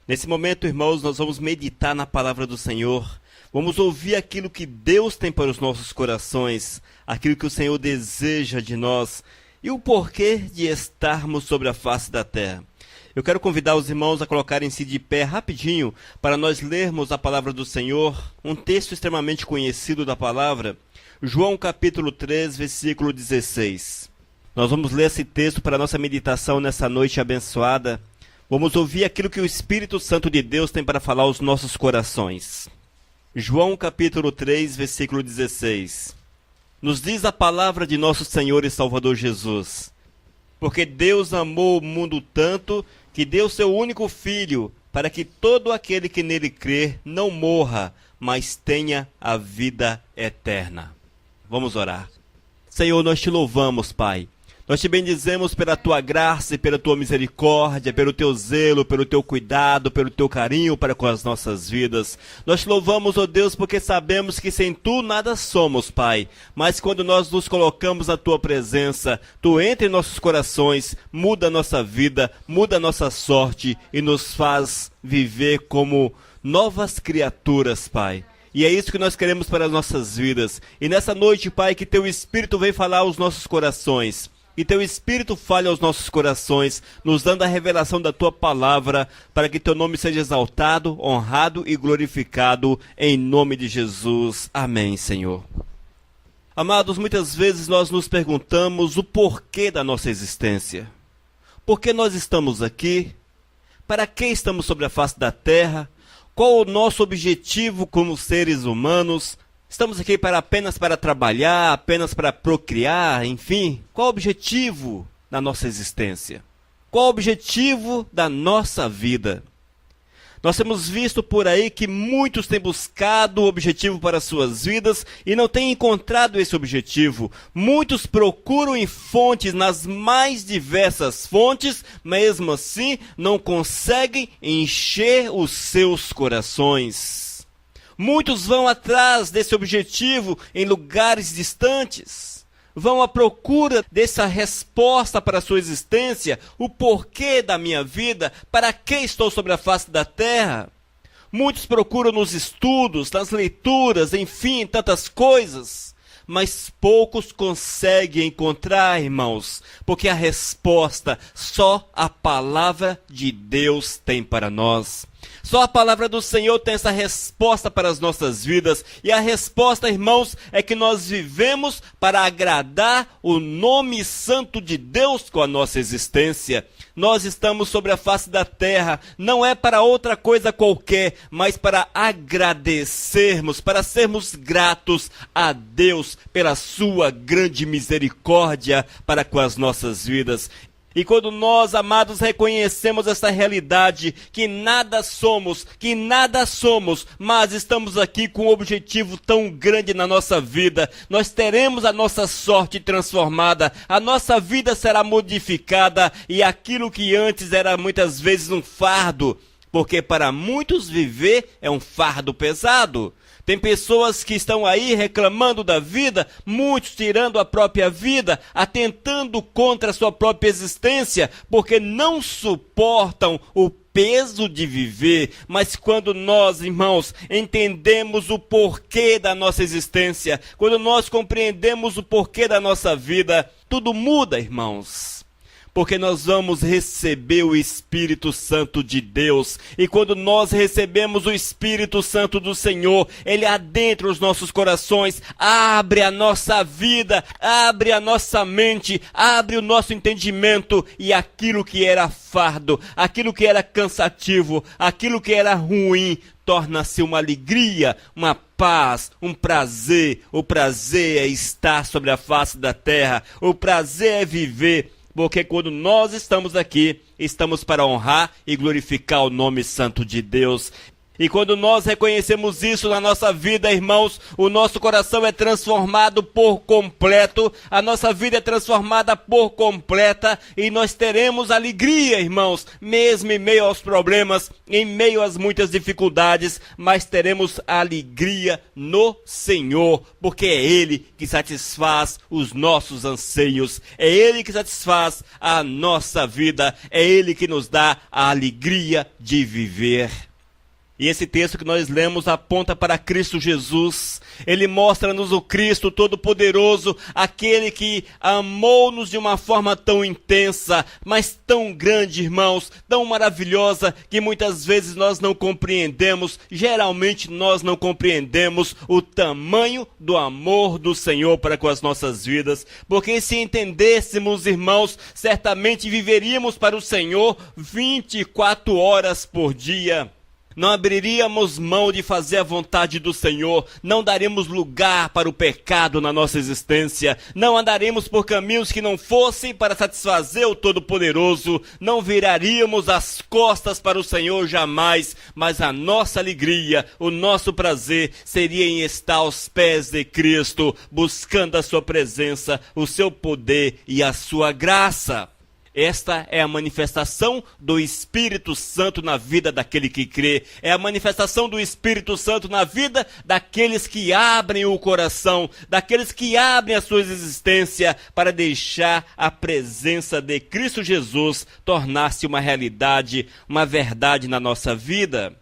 Nesse momento, irmãos, nós vamos meditar na palavra do Senhor. Vamos ouvir aquilo que Deus tem para os nossos corações, aquilo que o Senhor deseja de nós e o porquê de estarmos sobre a face da terra. Eu quero convidar os irmãos a colocarem-se de pé rapidinho para nós lermos a palavra do Senhor, um texto extremamente conhecido da palavra, João capítulo 3, versículo 16. Nós vamos ler esse texto para a nossa meditação nessa noite abençoada. Vamos ouvir aquilo que o Espírito Santo de Deus tem para falar aos nossos corações. João capítulo 3, versículo 16. Nos diz a palavra de nosso Senhor e Salvador Jesus: porque Deus amou o mundo tanto que deu seu único Filho, para que todo aquele que nele crer não morra, mas tenha a vida eterna. Vamos orar. Senhor, nós te louvamos, Pai. Nós te bendizemos pela tua graça e pela tua misericórdia, pelo teu zelo, pelo teu cuidado, pelo teu carinho para com as nossas vidas. Nós te louvamos, ó Deus, porque sabemos que sem tu nada somos, Pai. Mas quando nós nos colocamos na tua presença, tu entra em nossos corações, muda a nossa vida, muda a nossa sorte e nos faz viver como novas criaturas, Pai. E é isso que nós queremos para as nossas vidas. E nessa noite, Pai, que teu Espírito venha falar aos nossos corações. E teu Espírito fale aos nossos corações, nos dando a revelação da tua palavra, para que teu nome seja exaltado, honrado e glorificado, em nome de Jesus. Amém, Senhor. Amados, muitas vezes nós nos perguntamos o porquê da nossa existência. Por que nós estamos aqui? Para que estamos sobre a face da terra? Qual o nosso objetivo como seres humanos? Estamos aqui apenas para trabalhar, apenas para procriar, enfim. Qual o objetivo da nossa existência? Qual o objetivo da nossa vida? Nós temos visto por aí que muitos têm buscado o objetivo para suas vidas e não têm encontrado esse objetivo. Muitos procuram em fontes, nas mais diversas fontes, mesmo assim não conseguem encher os seus corações. Muitos vão atrás desse objetivo em lugares distantes. Vão à procura dessa resposta para a sua existência, o porquê da minha vida, para que estou sobre a face da terra. Muitos procuram nos estudos, nas leituras, enfim, tantas coisas. Mas poucos conseguem encontrar, irmãos, porque a resposta só a palavra de Deus tem para nós. Só a palavra do Senhor tem essa resposta para as nossas vidas. E a resposta, irmãos, é que nós vivemos para agradar o nome santo de Deus com a nossa existência. Nós estamos sobre a face da terra, não é para outra coisa qualquer, mas para agradecermos, para sermos gratos a Deus pela sua grande misericórdia para com as nossas vidas. E quando nós, amados, reconhecemos essa realidade, que nada somos, mas estamos aqui com um objetivo tão grande na nossa vida, nós teremos a nossa sorte transformada, a nossa vida será modificada e aquilo que antes era muitas vezes um fardo, porque para muitos viver é um fardo pesado. Tem pessoas que estão aí reclamando da vida, muitos tirando a própria vida, atentando contra a sua própria existência, porque não suportam o peso de viver. Mas quando nós, irmãos, entendemos o porquê da nossa existência, quando nós compreendemos o porquê da nossa vida, tudo muda, irmãos. Porque nós vamos receber o Espírito Santo de Deus. E quando nós recebemos o Espírito Santo do Senhor, Ele adentra os nossos corações, abre a nossa vida, abre a nossa mente, abre o nosso entendimento. E aquilo que era fardo, aquilo que era cansativo, aquilo que era ruim, torna-se uma alegria, uma paz, um prazer. O prazer é estar sobre a face da terra, o prazer é viver. Porque quando nós estamos aqui, estamos para honrar e glorificar o nome santo de Deus. E quando nós reconhecemos isso na nossa vida, irmãos, o nosso coração é transformado por completo, a nossa vida é transformada por completa e nós teremos alegria, irmãos, mesmo em meio aos problemas, em meio às muitas dificuldades, mas teremos alegria no Senhor, porque é Ele que satisfaz os nossos anseios, é Ele que satisfaz a nossa vida, é Ele que nos dá a alegria de viver. E esse texto que nós lemos aponta para Cristo Jesus. Ele mostra-nos o Cristo Todo-Poderoso, aquele que amou-nos de uma forma tão intensa, mas tão grande, irmãos, tão maravilhosa, que muitas vezes nós não compreendemos, geralmente nós não compreendemos o tamanho do amor do Senhor para com as nossas vidas. Porque se entendêssemos, irmãos, certamente viveríamos para o Senhor 24 horas por dia. Não abriríamos mão de fazer a vontade do Senhor, não daremos lugar para o pecado na nossa existência, não andaremos por caminhos que não fossem para satisfazer o Todo-Poderoso, não viraríamos as costas para o Senhor jamais, mas a nossa alegria, o nosso prazer seria em estar aos pés de Cristo, buscando a sua presença, o seu poder e a sua graça. Esta é a manifestação do Espírito Santo na vida daquele que crê. É a manifestação do Espírito Santo na vida daqueles que abrem o coração, daqueles que abrem a sua existência para deixar a presença de Cristo Jesus tornar-se uma realidade, uma verdade na nossa vida.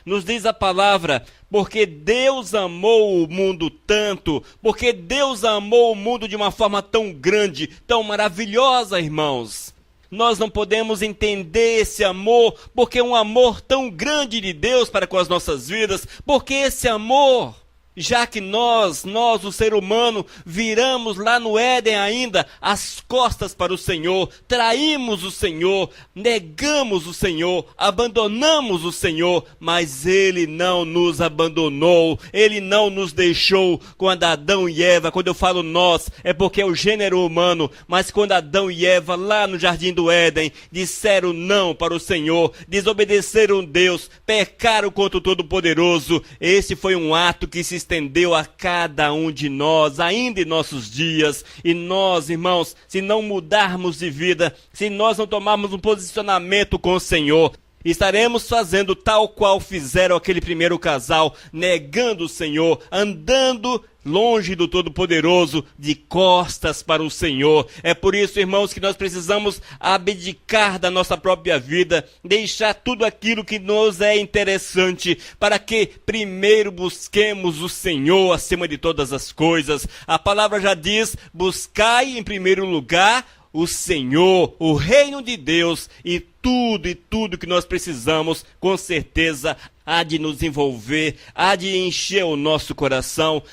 Nos diz a palavra, porque Deus amou o mundo tanto, porque Deus amou o mundo de uma forma tão grande, tão maravilhosa, irmãos. Nós não podemos entender esse amor, porque é um amor tão grande de Deus para com as nossas vidas, porque esse amor, já que nós, o ser humano, viramos lá no Éden ainda as costas para o Senhor, traímos o Senhor, negamos o Senhor, abandonamos o Senhor, mas Ele não nos abandonou, Ele não nos deixou. Quando Adão e Eva, quando eu falo nós, é porque é o gênero humano, mas quando Adão e Eva lá no Jardim do Éden disseram não para o Senhor, desobedeceram Deus, pecaram contra o Todo-Poderoso, esse foi um ato que se estendeu a cada um de nós, ainda em nossos dias. E nós, irmãos, se não mudarmos de vida, se nós não tomarmos um posicionamento com o Senhor, estaremos fazendo tal qual fizeram aquele primeiro casal, negando o Senhor, andando longe do Todo-Poderoso, de costas para o Senhor. É por isso, irmãos, que nós precisamos abdicar da nossa própria vida, deixar tudo aquilo que nos é interessante, para que primeiro busquemos o Senhor acima de todas as coisas. A palavra já diz, buscai em primeiro lugar o Senhor, o reino de Deus, e tudo que nós precisamos, com certeza, há de nos envolver, há de encher o nosso coração.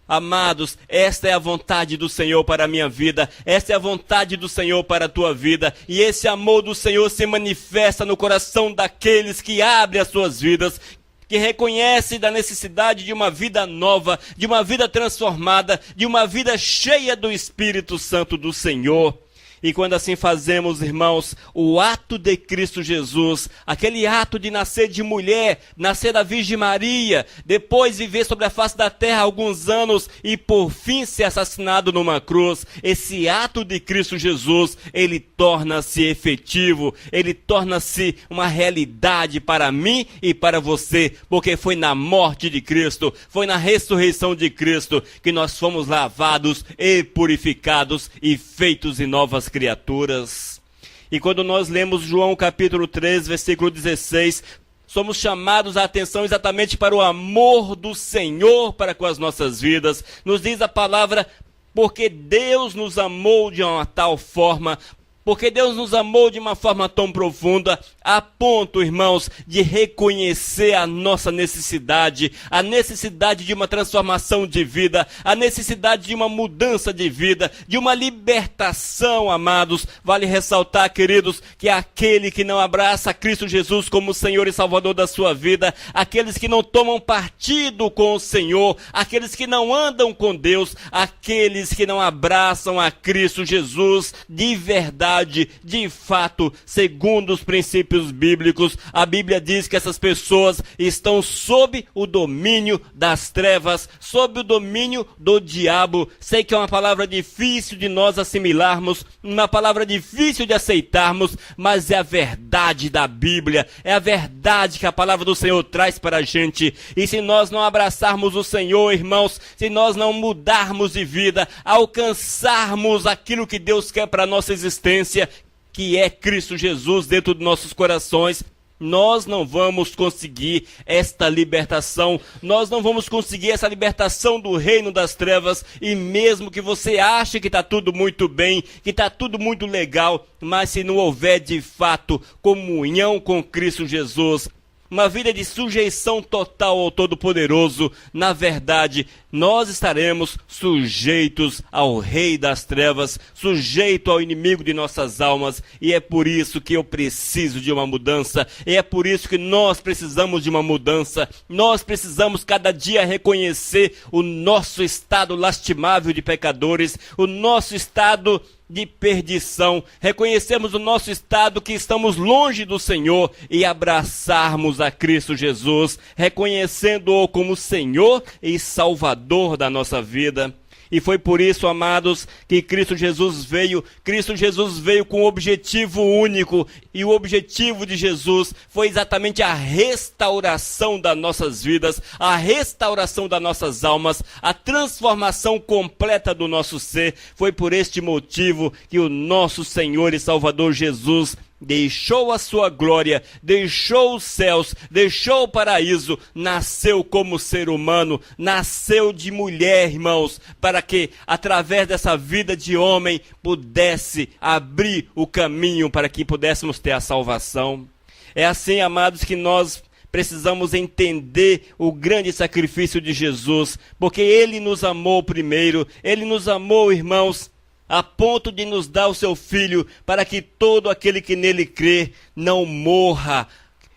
Amados, esta é a vontade do Senhor para a minha vida, esta é a vontade do Senhor para a tua vida, e esse amor do Senhor se manifesta no coração daqueles que abrem as suas vidas, que reconhecem da necessidade de uma vida nova, de uma vida transformada, de uma vida cheia do Espírito Santo do Senhor. E quando assim fazemos, irmãos, o ato de Cristo Jesus, aquele ato de nascer de mulher, nascer da Virgem Maria, depois viver sobre a face da terra alguns anos e por fim ser assassinado numa cruz, esse ato de Cristo Jesus, ele torna-se efetivo, ele torna-se uma realidade para mim e para você, porque foi na morte de Cristo, foi na ressurreição de Cristo que nós fomos lavados e purificados e feitos em novas criaturas. E quando nós lemos João capítulo 3, versículo 16, somos chamados a atenção exatamente para o amor do Senhor para com as nossas vidas. Nos diz a palavra, porque Deus nos amou de uma tal forma, porque Deus nos amou de uma forma tão profunda, a ponto, irmãos, de reconhecer a nossa necessidade, a necessidade de uma transformação de vida, a necessidade de uma mudança de vida, de uma libertação, amados. Vale ressaltar, queridos, que aquele que não abraça Cristo Jesus como Senhor e Salvador da sua vida, aqueles que não tomam partido com o Senhor, aqueles que não andam com Deus, aqueles que não abraçam a Cristo Jesus de verdade, verdade, de fato, segundo os princípios bíblicos. A Bíblia diz que essas pessoas estão sob o domínio das trevas, sob o domínio do diabo. Sei que é uma palavra difícil de nós assimilarmos, uma palavra difícil de aceitarmos, mas é a verdade da Bíblia, é a verdade que a palavra do Senhor traz para a gente. E se nós não abraçarmos o Senhor, irmãos, se nós não mudarmos de vida, alcançarmos aquilo que Deus quer para a nossa existência, que é Cristo Jesus dentro dos nossos corações, nós não vamos conseguir esta libertação, nós não vamos conseguir essa libertação do reino das trevas. E mesmo que você ache que está tudo muito bem, que está tudo muito legal, mas se não houver de fato comunhão com Cristo Jesus, uma vida de sujeição total ao Todo-Poderoso, na verdade, nós estaremos sujeitos ao Rei das Trevas, sujeito ao inimigo de nossas almas. E é por isso que eu preciso de uma mudança, e é por isso que nós precisamos de uma mudança. Nós precisamos cada dia reconhecer o nosso estado lastimável de pecadores, o nosso estado de perdição, reconhecemos o nosso estado que estamos longe do Senhor e abraçarmos a Cristo Jesus, reconhecendo-o como Senhor e Salvador da nossa vida. E foi por isso, amados, que Cristo Jesus veio com um objetivo único. E o objetivo de Jesus foi exatamente a restauração das nossas vidas, a restauração das nossas almas, a transformação completa do nosso ser. Foi por este motivo que o nosso Senhor e Salvador Jesus deixou a sua glória, deixou os céus, deixou o paraíso, nasceu como ser humano, nasceu de mulher, irmãos, para que através dessa vida de homem pudesse abrir o caminho para que pudéssemos ter a salvação. É assim, amados, que nós precisamos entender o grande sacrifício de Jesus, porque Ele nos amou primeiro, Ele nos amou, irmãos, a ponto de nos dar o seu Filho, para que todo aquele que nele crê não morra.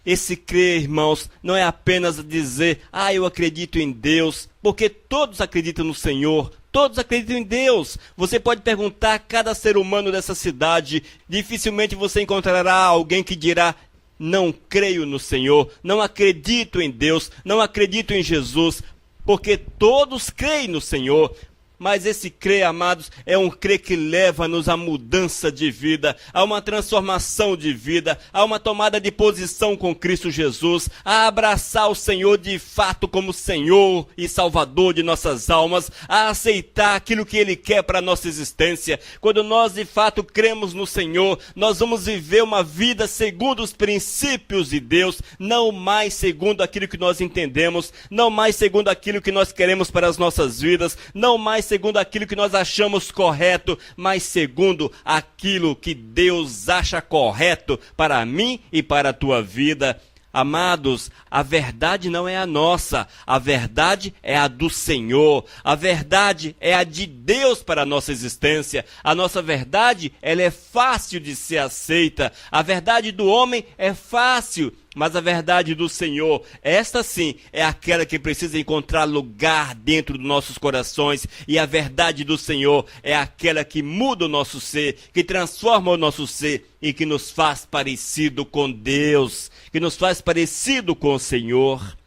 Esse crer, irmãos, não é apenas dizer, eu acredito em Deus, porque todos acreditam no Senhor, todos acreditam em Deus. Você pode perguntar a cada ser humano dessa cidade, dificilmente você encontrará alguém que dirá, não creio no Senhor, não acredito em Deus, não acredito em Jesus, porque todos creem no Senhor. Mas esse crer, amados, é um crer que leva-nos à mudança de vida, a uma transformação de vida, a uma tomada de posição com Cristo Jesus, a abraçar o Senhor de fato como Senhor e Salvador de nossas almas, a aceitar aquilo que Ele quer para a nossa existência. Quando nós de fato cremos no Senhor, nós vamos viver uma vida segundo os princípios de Deus, não mais segundo aquilo que nós entendemos, não mais segundo aquilo que nós queremos para as nossas vidas, não mais segundo aquilo que nós achamos correto, mas segundo aquilo que Deus acha correto para mim e para a tua vida. Amados, a verdade não é a nossa, a verdade é a do Senhor, a verdade é a de Deus para a nossa existência. A nossa verdade, ela é fácil de ser aceita, a verdade do homem é fácil, mas a verdade do Senhor, esta sim, é aquela que precisa encontrar lugar dentro dos nossos corações. E a verdade do Senhor é aquela que muda o nosso ser, que transforma o nosso ser e que nos faz parecido com Deus, que nos faz parecido com o Senhor.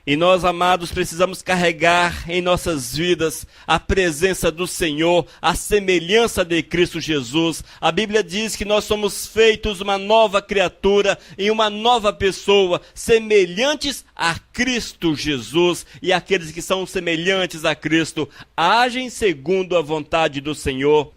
E nós, amados, precisamos carregar em nossas vidas a presença do Senhor, a semelhança de Cristo Jesus. A Bíblia diz que nós somos feitos uma nova criatura e uma nova pessoa, semelhantes a Cristo Jesus. E aqueles que são semelhantes a Cristo agem segundo a vontade do Senhor.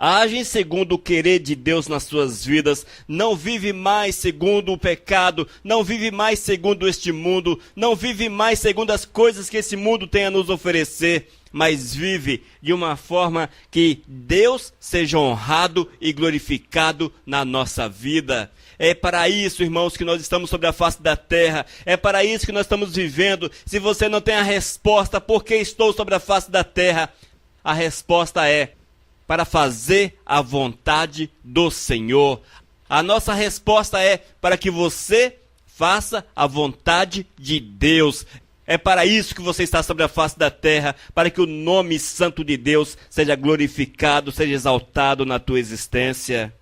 Agem segundo o querer de Deus nas suas vidas, não vive mais segundo o pecado, não vive mais segundo este mundo, não vive mais segundo as coisas que esse mundo tem a nos oferecer, mas vive de uma forma que Deus seja honrado e glorificado na nossa vida. É para isso, irmãos, que nós estamos sobre a face da terra, é para isso que nós estamos vivendo. Se você não tem a resposta, por que estou sobre a face da terra? A resposta é: para fazer a vontade do Senhor. A nossa resposta é para que você faça a vontade de Deus. É para isso que você está sobre a face da terra, para que o nome santo de Deus seja glorificado, seja exaltado na tua existência.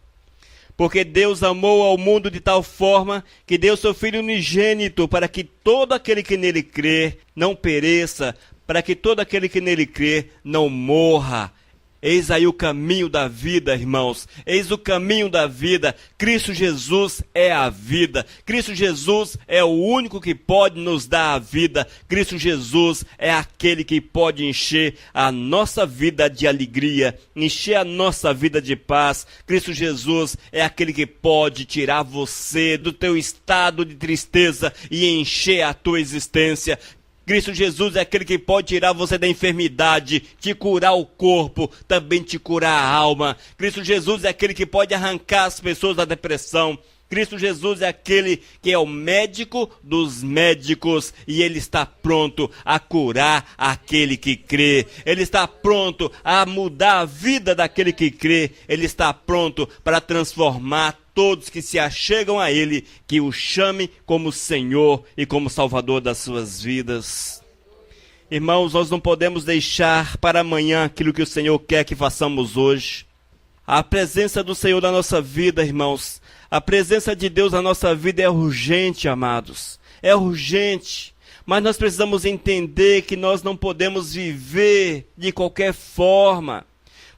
Porque Deus amou ao mundo de tal forma que deu seu Filho unigênito para que todo aquele que nele crê não pereça, para que todo aquele que nele crê não morra. Eis aí o caminho da vida, irmãos. Eis o caminho da vida. Cristo Jesus é a vida. Cristo Jesus é o único que pode nos dar a vida. Cristo Jesus é aquele que pode encher a nossa vida de alegria, encher a nossa vida de paz. Cristo Jesus é aquele que pode tirar você do teu estado de tristeza e encher a tua existência. Cristo Jesus é aquele que pode tirar você da enfermidade, te curar o corpo, também te curar a alma. Cristo Jesus é aquele que pode arrancar as pessoas da depressão. Cristo Jesus é aquele que é o médico dos médicos e ele está pronto a curar aquele que crê. Ele está pronto a mudar a vida daquele que crê. Ele está pronto para transformar todos que se achegam a ele, que o chame como Senhor e como Salvador das suas vidas. Irmãos, nós não podemos deixar para amanhã aquilo que o Senhor quer que façamos hoje. A presença do Senhor na nossa vida, irmãos, a presença de Deus na nossa vida é urgente, amados. É urgente. Mas nós precisamos entender que nós não podemos viver de qualquer forma.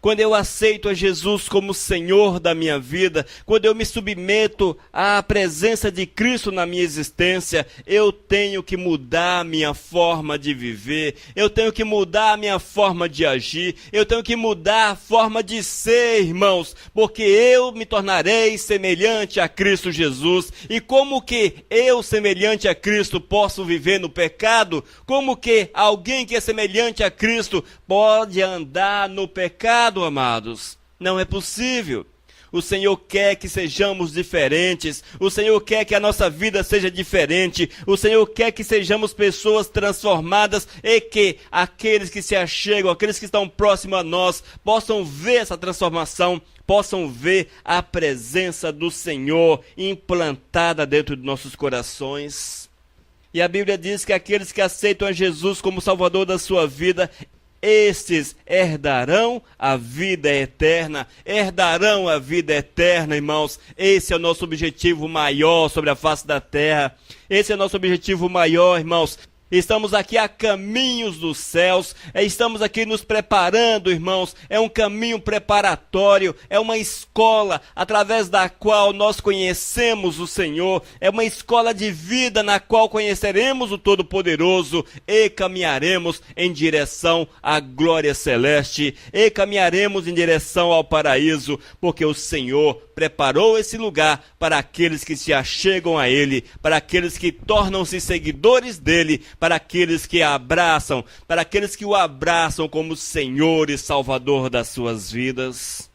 Quando eu aceito a Jesus como Senhor da minha vida, quando eu me submeto à presença de Cristo na minha existência, eu tenho que mudar a minha forma de viver, eu tenho que mudar a minha forma de agir, eu tenho que mudar a forma de ser, irmãos, porque eu me tornarei semelhante a Cristo Jesus. E como que eu, semelhante a Cristo, posso viver no pecado? Como que alguém que é semelhante a Cristo pode andar no pecado, amados? Não é possível. O Senhor quer que sejamos diferentes. O Senhor quer que a nossa vida seja diferente. O Senhor quer que sejamos pessoas transformadas e que aqueles que se achegam, aqueles que estão próximos a nós, possam ver essa transformação, possam ver a presença do Senhor implantada dentro de nossos corações. E a Bíblia diz que aqueles que aceitam a Jesus como Salvador da sua vida, estes herdarão a vida eterna. Herdarão a vida eterna, irmãos. Esse é o nosso objetivo maior sobre a face da terra. Esse é o nosso objetivo maior, irmãos. Estamos aqui a caminhos dos céus, estamos aqui nos preparando, irmãos. É um caminho preparatório, é uma escola através da qual nós conhecemos o Senhor, é uma escola de vida na qual conheceremos o Todo-Poderoso e caminharemos em direção à glória celeste, e caminharemos em direção ao paraíso, porque o Senhor preparou esse lugar para aqueles que se achegam a Ele, para aqueles que tornam-se seguidores dEle, para aqueles que abraçam, para aqueles que o abraçam como Senhor e Salvador das suas vidas.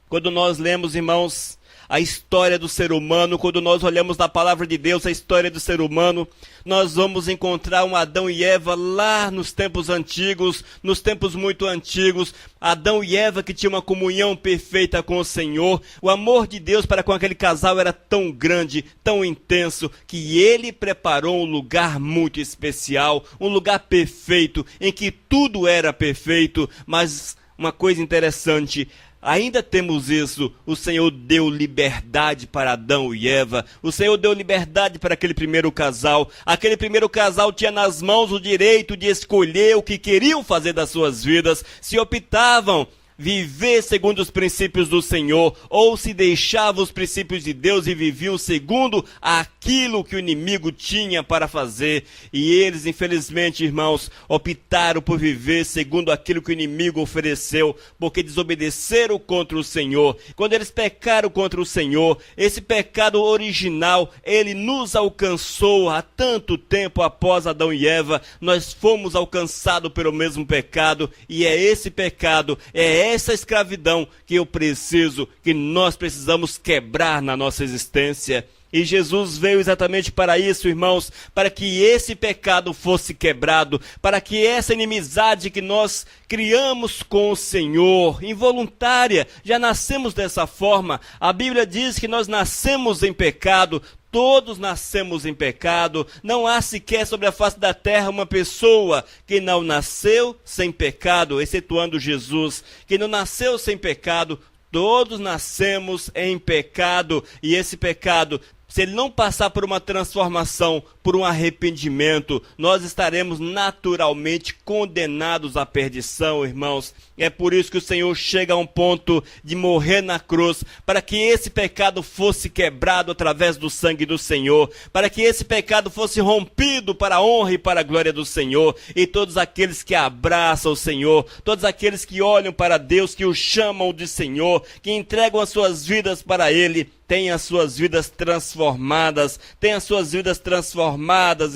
Quando nós lemos, irmãos, a história do ser humano, quando nós olhamos na palavra de Deus a história do ser humano, nós vamos encontrar um Adão e Eva lá nos tempos antigos, nos tempos muito antigos. Adão e Eva que tinham uma comunhão perfeita com o Senhor. O amor de Deus para com aquele casal era tão grande, tão intenso, que Ele preparou um lugar muito especial, um lugar perfeito, em que tudo era perfeito. Mas uma coisa interessante, ainda temos isso: o Senhor deu liberdade para Adão e Eva. O Senhor deu liberdade para aquele primeiro casal. Aquele primeiro casal tinha nas mãos o direito de escolher o que queriam fazer das suas vidas. Se optavam viver segundo os princípios do Senhor, ou se deixavam os princípios de Deus e viviam segundo aquilo que o inimigo tinha para fazer. E eles, infelizmente, irmãos, optaram por viver segundo aquilo que o inimigo ofereceu, porque desobedeceram contra o Senhor. Quando eles pecaram contra o Senhor, esse pecado original, ele nos alcançou há tanto tempo após Adão e Eva. Nós fomos alcançados pelo mesmo pecado, e é esse pecado, é essa escravidão que nós precisamos quebrar na nossa existência. E Jesus veio exatamente para isso, irmãos, para que esse pecado fosse quebrado, para que essa inimizade que nós criamos com o Senhor, involuntária, já nascemos dessa forma. A Bíblia diz que nós nascemos em pecado. Todos nascemos em pecado. Não há sequer sobre a face da terra uma pessoa que não nasceu sem pecado, excetuando Jesus, que não nasceu sem pecado. Todos nascemos em pecado, e esse pecado, se ele não passar por uma transformação, por um arrependimento, nós estaremos naturalmente condenados à perdição, irmãos. É por isso que o Senhor chega a um ponto de morrer na cruz, para que esse pecado fosse quebrado através do sangue do Senhor, para que esse pecado fosse rompido para a honra e para a glória do Senhor. E todos aqueles que abraçam o Senhor, todos aqueles que olham para Deus, que o chamam de Senhor, que entregam as suas vidas para Ele, têm as suas vidas transformadas,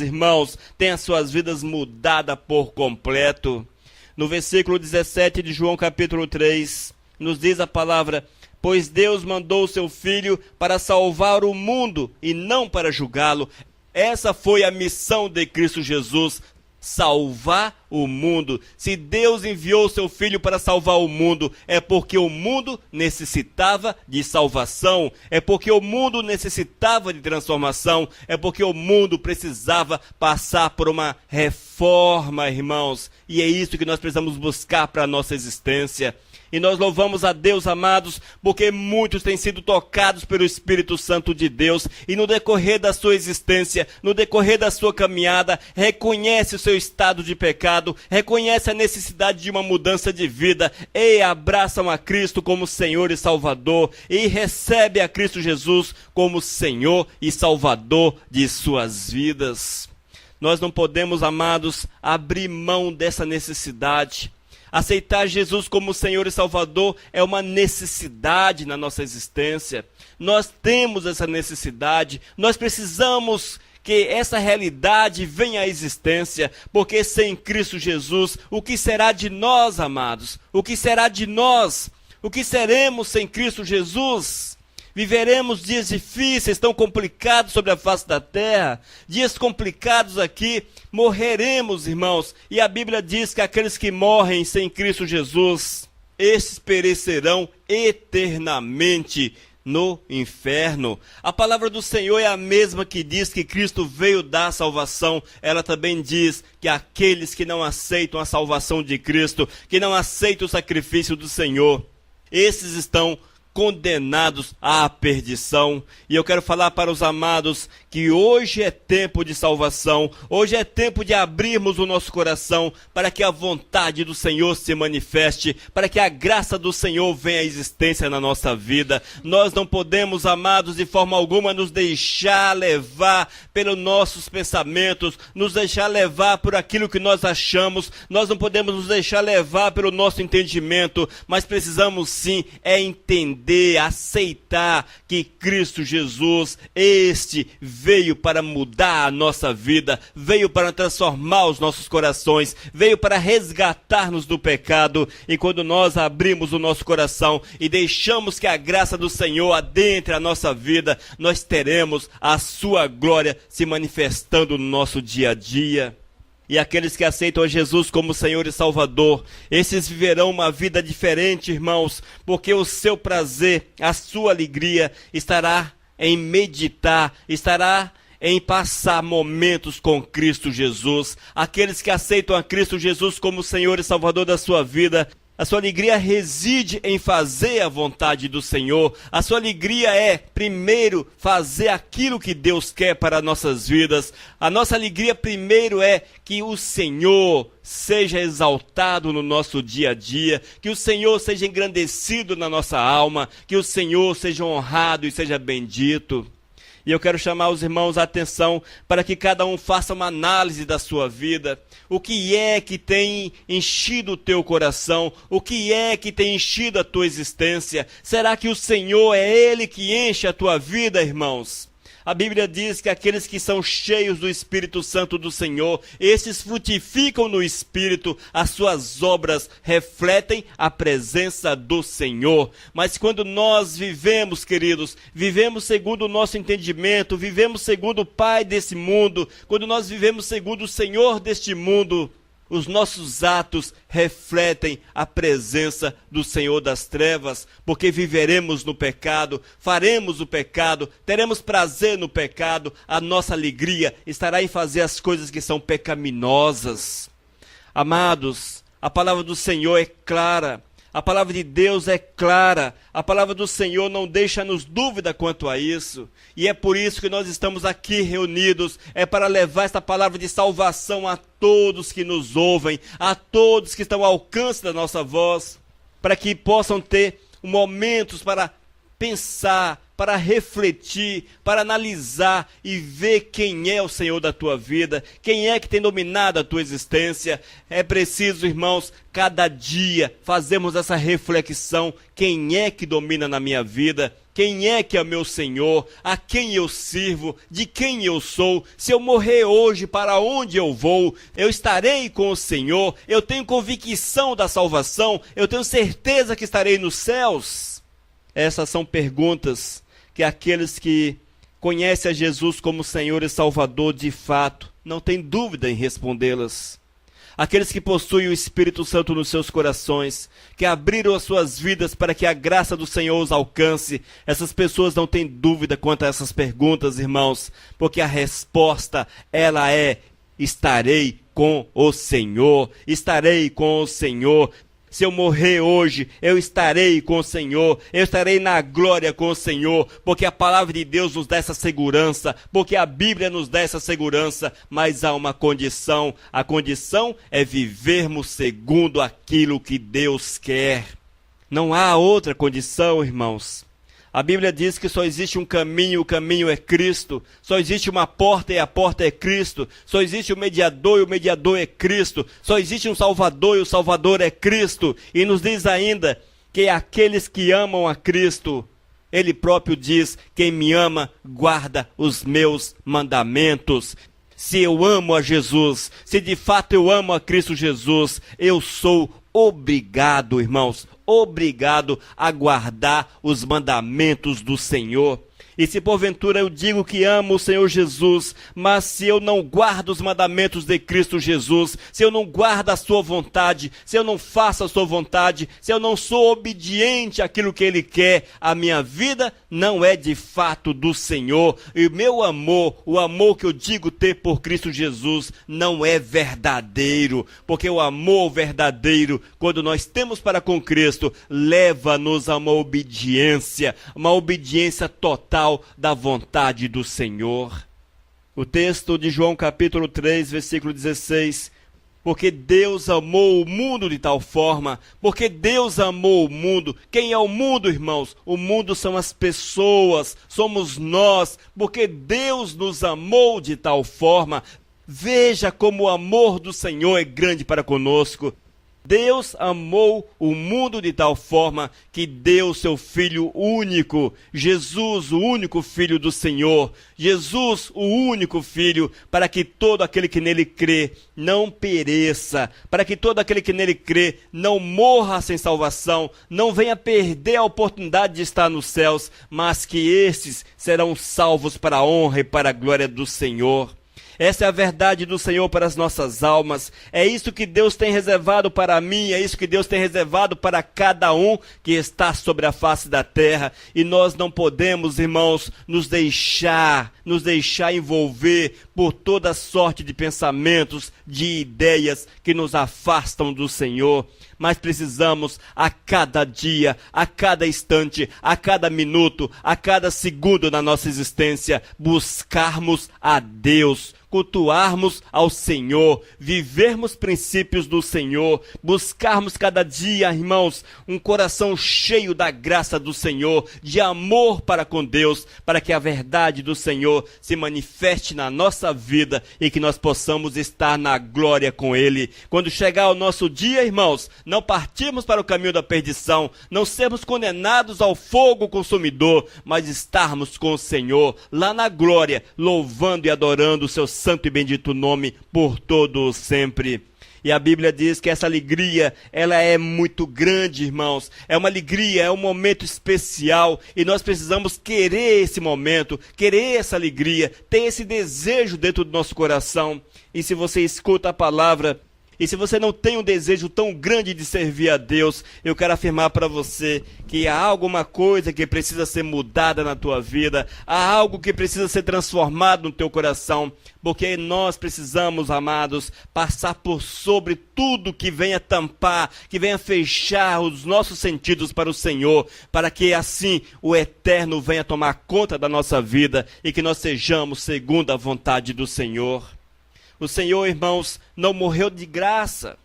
irmãos, têm as suas vidas mudadas por completo. No versículo 17 de João capítulo 3, nos diz a palavra: pois Deus mandou o seu Filho para salvar o mundo e não para julgá-lo. Essa foi a missão de Cristo Jesus, salvar o mundo. Se Deus enviou o seu Filho para salvar o mundo, é porque o mundo necessitava de salvação, é porque o mundo necessitava de transformação, é porque o mundo precisava passar por uma reforma, irmãos. E é isso que nós precisamos buscar para a nossa existência. E nós louvamos a Deus, amados, porque muitos têm sido tocados pelo Espírito Santo de Deus, e no decorrer da sua existência, no decorrer da sua caminhada, reconhece o seu estado de pecado, reconhece a necessidade de uma mudança de vida, e abraçam a Cristo como Senhor e Salvador, e recebe a Cristo Jesus como Senhor e Salvador de suas vidas. Nós não podemos, amados, abrir mão dessa necessidade. Aceitar Jesus como Senhor e Salvador é uma necessidade na nossa existência. Nós temos essa necessidade, nós precisamos que essa realidade venha à existência, porque sem Cristo Jesus, o que será de nós, amados? O que será de nós? O que seremos sem Cristo Jesus? Viveremos dias difíceis, tão complicados sobre a face da terra, dias complicados aqui, morreremos, irmãos, e a Bíblia diz que aqueles que morrem sem Cristo Jesus, esses perecerão eternamente no inferno. A palavra do Senhor é a mesma que diz que Cristo veio dar salvação. Ela também diz que aqueles que não aceitam a salvação de Cristo, que não aceitam o sacrifício do Senhor, esses estão condenados à perdição. E eu quero falar para os amados que hoje é tempo de salvação, hoje é tempo de abrirmos o nosso coração para que a vontade do Senhor se manifeste, para que a graça do Senhor venha à existência na nossa vida. Nós não podemos, amados, de forma alguma nos deixar levar pelos nossos pensamentos, nos deixar levar por aquilo que nós achamos, nós não podemos nos deixar levar pelo nosso entendimento, mas precisamos sim entender, aceitar que Cristo Jesus, este veio para mudar a nossa vida, veio para transformar os nossos corações, veio para resgatar-nos do pecado. E quando nós abrimos o nosso coração e deixamos que a graça do Senhor adentre a nossa vida, nós teremos a sua glória se manifestando no nosso dia a dia. E aqueles que aceitam a Jesus como Senhor e Salvador, esses viverão uma vida diferente, irmãos, porque o seu prazer, a sua alegria estará em meditar, estará em passar momentos com Cristo Jesus. Aqueles que aceitam a Cristo Jesus como Senhor e Salvador da sua vida, a sua alegria reside em fazer a vontade do Senhor. A sua alegria é, primeiro, fazer aquilo que Deus quer para nossas vidas. A nossa alegria, primeiro, é que o Senhor seja exaltado no nosso dia a dia, que o Senhor seja engrandecido na nossa alma, que o Senhor seja honrado e seja bendito. E eu quero chamar os irmãos a atenção para que cada um faça uma análise da sua vida. O que é que tem enchido o teu coração? O que é que tem enchido a tua existência? Será que o Senhor é Ele que enche a tua vida, irmãos? A Bíblia diz que aqueles que são cheios do Espírito Santo do Senhor, esses frutificam no Espírito, as suas obras refletem a presença do Senhor. Mas quando nós vivemos, queridos, vivemos segundo o nosso entendimento, vivemos segundo o Pai desse mundo, quando nós vivemos segundo o Senhor deste mundo, os nossos atos refletem a presença do Senhor das trevas, porque viveremos no pecado, faremos o pecado, teremos prazer no pecado, a nossa alegria estará em fazer as coisas que são pecaminosas. Amados, a palavra do Senhor é clara. A palavra de Deus é clara, a palavra do Senhor não deixa-nos dúvida quanto a isso. E é por isso que nós estamos aqui reunidos, é para levar esta palavra de salvação a todos que nos ouvem, a todos que estão ao alcance da nossa voz, para que possam ter momentos para pensar, para refletir, para analisar e ver quem é o Senhor da tua vida, quem é que tem dominado a tua existência. É preciso, irmãos, cada dia fazermos essa reflexão: quem é que domina na minha vida? Quem é que é o meu Senhor? A quem eu sirvo? De quem eu sou? Se eu morrer hoje, para onde eu vou? Eu estarei com o Senhor? Eu tenho convicção da salvação? Eu tenho certeza que estarei nos céus? Essas são perguntas que aqueles que conhecem a Jesus como Senhor e Salvador de fato não têm dúvida em respondê-las. Aqueles que possuem o Espírito Santo nos seus corações, que abriram as suas vidas para que a graça do Senhor os alcance, essas pessoas não têm dúvida quanto a essas perguntas, irmãos, porque a resposta, ela é: estarei com o Senhor, estarei com o Senhor. Se eu morrer hoje, eu estarei com o Senhor, eu estarei na glória com o Senhor, porque a palavra de Deus nos dá essa segurança, porque a Bíblia nos dá essa segurança, mas há uma condição: a condição é vivermos segundo aquilo que Deus quer. Não há outra condição, irmãos. A Bíblia diz que só existe um caminho, o caminho é Cristo. Só existe uma porta e a porta é Cristo. Só existe um mediador e o mediador é Cristo. Só existe um Salvador e o Salvador é Cristo. E nos diz ainda que aqueles que amam a Cristo, Ele próprio diz: quem me ama guarda os meus mandamentos. Se eu amo a Jesus, se de fato eu amo a Cristo Jesus, eu sou obrigado, irmãos, obrigado a guardar os mandamentos do Senhor. E se porventura eu digo que amo o Senhor Jesus, mas se eu não guardo os mandamentos de Cristo Jesus, se eu não guardo a sua vontade, se eu não faço a sua vontade, se eu não sou obediente àquilo que Ele quer, a minha vida não é de fato do Senhor. E o meu amor, o amor que eu digo ter por Cristo Jesus, não é verdadeiro. Porque o amor verdadeiro, quando nós temos para com Cristo, leva-nos a uma obediência total da vontade do Senhor. O texto de João capítulo 3, versículo 16: porque Deus amou o mundo de tal forma, porque Deus amou o mundo. Quem é o mundo, irmãos? O mundo são as pessoas, somos nós, porque Deus nos amou de tal forma. Veja como o amor do Senhor é grande para conosco. Deus amou o mundo de tal forma que deu seu Filho único, Jesus, o único Filho do Senhor, Jesus, o único Filho, para que todo aquele que nele crê não pereça, para que todo aquele que nele crê não morra sem salvação, não venha perder a oportunidade de estar nos céus, mas que esses serão salvos para a honra e para a glória do Senhor. Essa é a verdade do Senhor para as nossas almas. É isso que Deus tem reservado para mim, é isso que Deus tem reservado para cada um que está sobre a face da terra. E nós não podemos, irmãos, nos deixar envolver por toda sorte de pensamentos, de ideias que nos afastam do Senhor. Mas precisamos a cada dia, a cada instante, a cada minuto, a cada segundo da nossa existência, buscarmos a Deus, cultuarmos ao Senhor, vivermos princípios do Senhor, buscarmos cada dia, irmãos, um coração cheio da graça do Senhor, de amor para com Deus, para que a verdade do Senhor se manifeste na nossa vida e que nós possamos estar na glória com Ele. Quando chegar o nosso dia, irmãos, não partirmos para o caminho da perdição, não sermos condenados ao fogo consumidor, mas estarmos com o Senhor lá na glória, louvando e adorando o seu santo e bendito nome por todo o sempre. E a Bíblia diz que essa alegria, ela é muito grande, irmãos. É uma alegria, é um momento especial. E nós precisamos querer esse momento, querer essa alegria, ter esse desejo dentro do nosso coração. E se você escuta a palavra E se você não tem um desejo tão grande de servir a Deus, eu quero afirmar para você que há alguma coisa que precisa ser mudada na tua vida, há algo que precisa ser transformado no teu coração, porque nós precisamos, amados, passar por sobre tudo que venha tampar, que venha fechar os nossos sentidos para o Senhor, para que assim o eterno venha tomar conta da nossa vida e que nós sejamos segundo a vontade do Senhor. O Senhor, irmãos, não morreu de graça.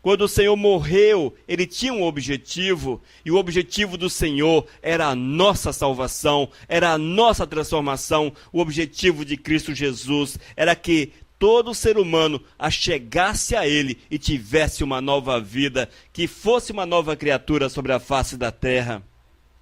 Quando o Senhor morreu, Ele tinha um objetivo, e o objetivo do Senhor era a nossa salvação, era a nossa transformação. O objetivo de Cristo Jesus era que todo ser humano achegasse a Ele e tivesse uma nova vida, que fosse uma nova criatura sobre a face da terra.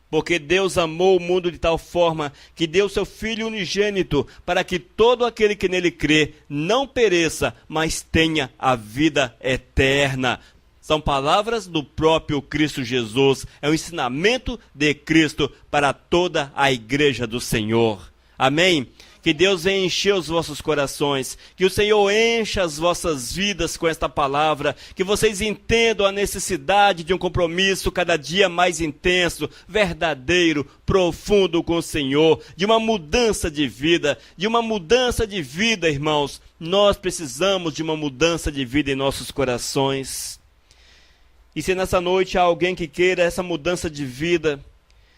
Porque Deus amou o mundo de tal forma que deu seu Filho unigênito para que todo aquele que nele crê não pereça, mas tenha a vida eterna. São palavras do próprio Cristo Jesus. É um ensinamento de Cristo para toda a igreja do Senhor. Amém? Que Deus venha encher os vossos corações, que o Senhor encha as vossas vidas com esta palavra, que vocês entendam a necessidade de um compromisso cada dia mais intenso, verdadeiro, profundo com o Senhor, de uma mudança de vida, irmãos. Nós precisamos de uma mudança de vida em nossos corações. E se nessa noite há alguém que queira essa mudança de vida,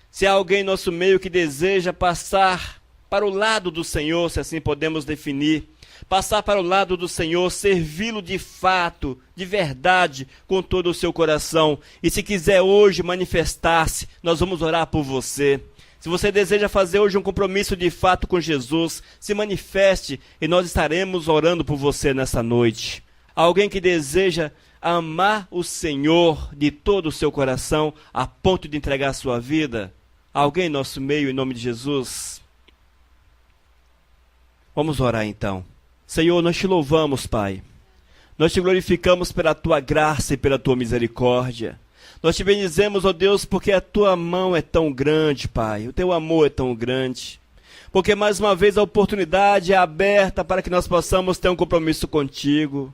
se há alguém em nosso meio que deseja passar para o lado do Senhor, se assim podemos definir, passar para o lado do Senhor, servi-lo de fato, de verdade, com todo o seu coração. E se quiser hoje manifestar-se, nós vamos orar por você. Se você deseja fazer hoje um compromisso de fato com Jesus, se manifeste e nós estaremos orando por você nessa noite. Alguém que deseja amar o Senhor de todo o seu coração, a ponto de entregar a sua vida? Alguém em nosso meio, em nome de Jesus? Vamos orar então. Senhor, nós te louvamos, Pai. Nós te glorificamos pela tua graça e pela tua misericórdia. Nós te bendizemos, ó Deus, porque a tua mão é tão grande, Pai. O teu amor é tão grande. Porque mais uma vez a oportunidade é aberta para que nós possamos ter um compromisso contigo.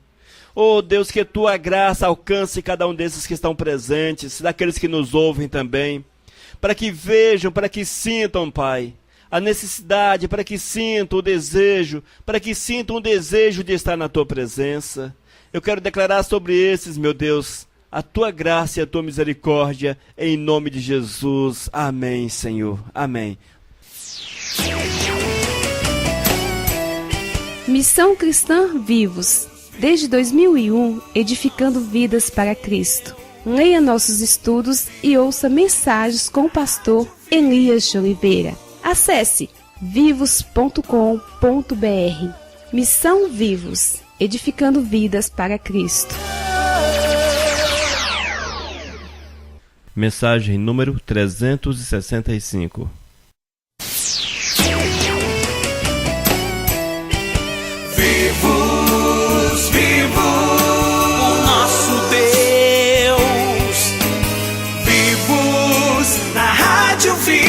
Oh Deus, que a tua graça alcance cada um desses que estão presentes, daqueles que nos ouvem também. Para que vejam, para que sintam, Pai, a necessidade, para que sintam o desejo, de estar na tua presença. Eu quero declarar sobre esses, meu Deus, a tua graça e a tua misericórdia, em nome de Jesus. Amém, Senhor. Amém. Missão Cristã Vivos. Desde 2001, edificando vidas para Cristo. Leia nossos estudos e ouça mensagens com o pastor Elias de Oliveira. Acesse vivos.com.br. Missão Vivos, edificando vidas para Cristo. Mensagem número 365. Vivos, vivos, o nosso Deus. Vivos na Rádio Vivos.